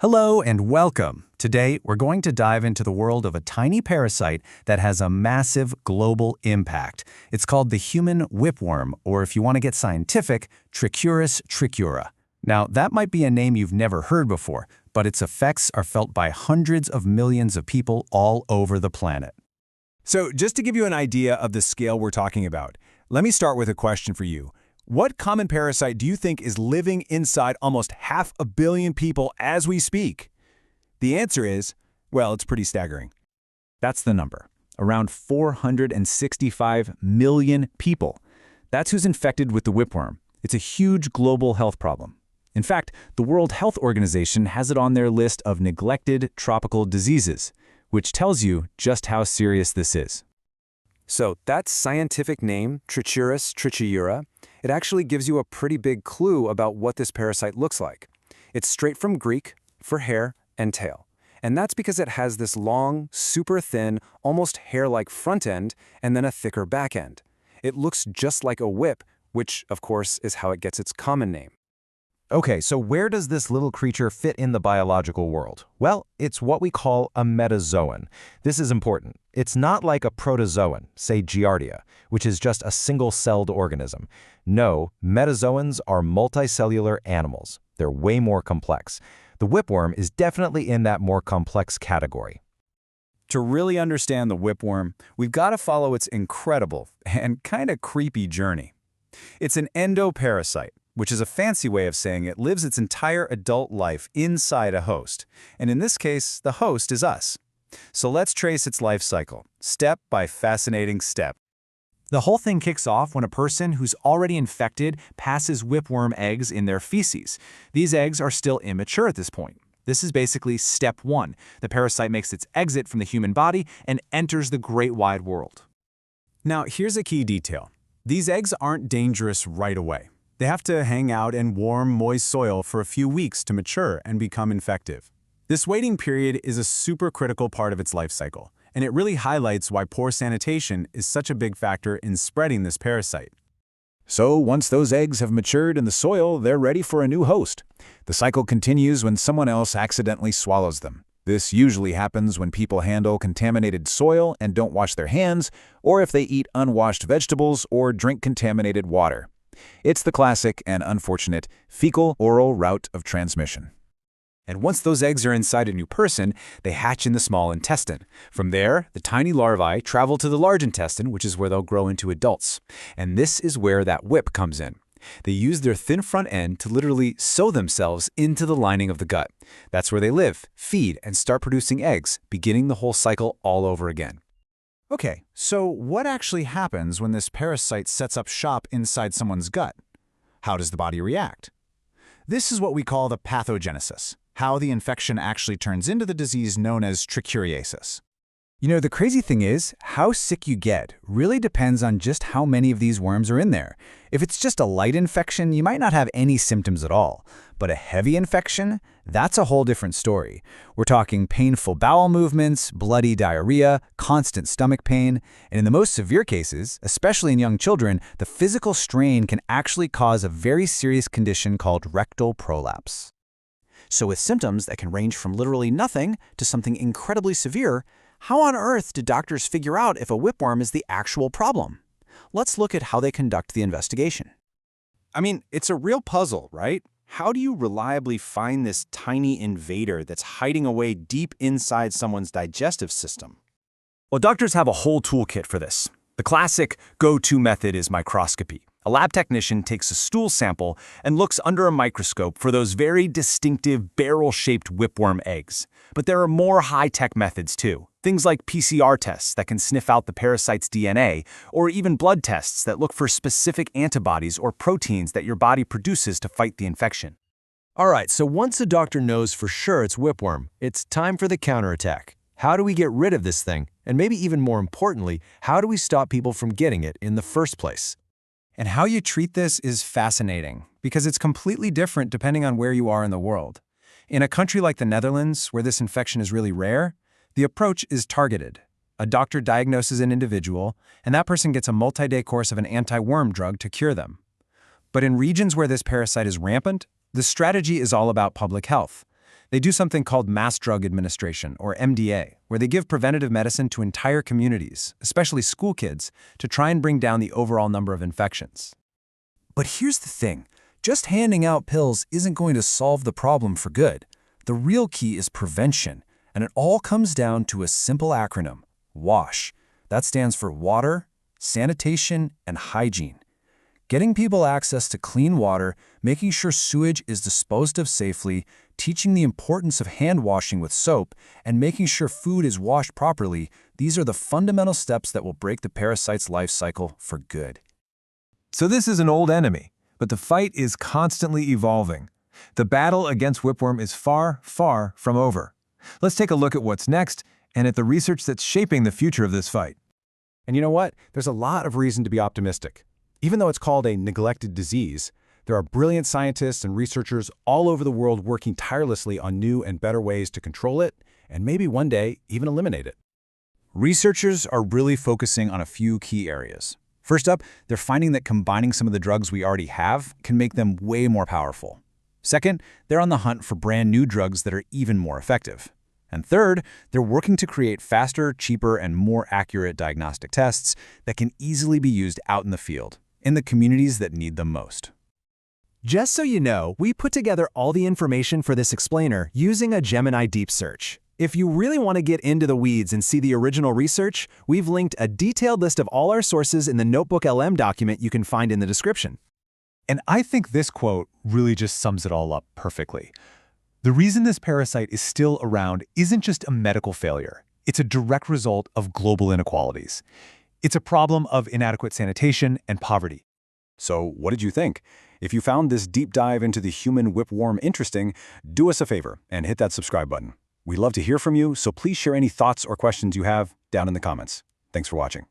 Hello and welcome. Today, we're going to dive into the world of a tiny parasite that has a massive global impact. It's called the human whipworm, or if you want to get scientific, Trichuris trichiura. Now, that might be a name you've never heard before, but its effects are felt by hundreds of millions of people all over the planet. So just to give you an idea of the scale we're talking about, let me start with a question for you. What common parasite do you think is living inside almost 500 million people as we speak? The answer is, well, it's pretty staggering. That's the number. Around 465 million people. That's who's infected with the whipworm. It's a huge global health problem. In fact, the World Health Organization has it on their list of neglected tropical diseases, which tells you just how serious this is. So that scientific name, Trichuris trichiura, it actually gives you a pretty big clue about what this parasite looks like. It's straight from Greek for hair and tail. And that's because it has this long, super thin, almost hair-like front end and then a thicker back end. It looks just like a whip, which, of course, is how it gets its common name. Okay, so where does this little creature fit in the biological world? Well, it's what we call a metazoan. This is important. It's not like a protozoan, say Giardia, which is just a single-celled organism. No, metazoans are multicellular animals. They're way more complex. The whipworm is definitely in that more complex category. To really understand the whipworm, we've got to follow its incredible and kind of creepy journey. It's an endoparasite, which is a fancy way of saying it lives its entire adult life inside a host. And in this case, the host is us. So let's trace its life cycle, step by fascinating step. The whole thing kicks off when a person who's already infected passes whipworm eggs in their feces. These eggs are still immature at this point. This is basically step one. The parasite makes its exit from the human body and enters the great wide world. Now, here's a key detail. These eggs aren't dangerous right away. They have to hang out in warm, moist soil for a few weeks to mature and become infective. This waiting period is a super critical part of its life cycle, and it really highlights why poor sanitation is such a big factor in spreading this parasite. So once those eggs have matured in the soil, they're ready for a new host. The cycle continues when someone else accidentally swallows them. This usually happens when people handle contaminated soil and don't wash their hands, or if they eat unwashed vegetables or drink contaminated water. It's the classic and unfortunate fecal-oral route of transmission. And once those eggs are inside a new person, they hatch in the small intestine. From there, the tiny larvae travel to the large intestine, which is where they'll grow into adults. And this is where that whip comes in. They use their thin front end to literally sew themselves into the lining of the gut. That's where they live, feed, and start producing eggs, beginning the whole cycle all over again. Okay, so what actually happens when this parasite sets up shop inside someone's gut? How does the body react? This is what we call the pathogenesis, how the infection actually turns into the disease known as trichuriasis. You know, the crazy thing is, how sick you get really depends on just how many of these worms are in there. If it's just a light infection, you might not have any symptoms at all. But a heavy infection, that's a whole different story. We're talking painful bowel movements, bloody diarrhea, constant stomach pain, and in the most severe cases, especially in young children, the physical strain can actually cause a very serious condition called rectal prolapse. So with symptoms that can range from literally nothing to something incredibly severe, how on earth do doctors figure out if a whipworm is the actual problem? Let's look at how they conduct the investigation. I mean, it's a real puzzle, right? How do you reliably find this tiny invader that's hiding away deep inside someone's digestive system? Well, doctors have a whole toolkit for this. The classic go-to method is microscopy. A lab technician takes a stool sample and looks under a microscope for those very distinctive barrel-shaped whipworm eggs. But there are more high-tech methods too. Things like PCR tests that can sniff out the parasite's DNA, or even blood tests that look for specific antibodies or proteins that your body produces to fight the infection. All right, so once a doctor knows for sure it's whipworm, it's time for the counterattack. How do we get rid of this thing? And maybe even more importantly, how do we stop people from getting it in the first place? And how you treat this is fascinating, because it's completely different depending on where you are in the world. In a country like the Netherlands, where this infection is really rare, the approach is targeted. A doctor diagnoses an individual, and that person gets a multi-day course of an anti-worm drug to cure them. But in regions where this parasite is rampant, the strategy is all about public health. They do something called mass drug administration, or MDA, where they give preventative medicine to entire communities, especially school kids, to try and bring down the overall number of infections. But here's the thing. Just handing out pills isn't going to solve the problem for good. The real key is prevention, and it all comes down to a simple acronym, WASH. That stands for water, sanitation, and hygiene. Getting people access to clean water, making sure sewage is disposed of safely, teaching the importance of hand washing with soap, and making sure food is washed properly, these are the fundamental steps that will break the parasite's life cycle for good. So this is an old enemy, but the fight is constantly evolving. The battle against Whipworm is far, far from over. Let's take a look at what's next and at the research that's shaping the future of this fight. And you know what? There's a lot of reason to be optimistic. Even though it's called a neglected disease, there are brilliant scientists and researchers all over the world working tirelessly on new and better ways to control it, and maybe one day even eliminate it. Researchers are really focusing on a few key areas. First up, they're finding that combining some of the drugs we already have can make them way more powerful. Second, they're on the hunt for brand new drugs that are even more effective. And third, they're working to create faster, cheaper, and more accurate diagnostic tests that can easily be used out in the field, in the communities that need them most. Just so you know, we put together all the information for this explainer using a Gemini deep search. If you really want to get into the weeds and see the original research, we've linked a detailed list of all our sources in the Notebook LM document you can find in the description. And I think this quote really just sums it all up perfectly. The reason this parasite is still around isn't just a medical failure. It's a direct result of global inequalities. It's a problem of inadequate sanitation and poverty. So what did you think? If you found this deep dive into the human whipworm interesting, do us a favor and hit that subscribe button. We'd love to hear from you, so please share any thoughts or questions you have down in the comments. Thanks for watching.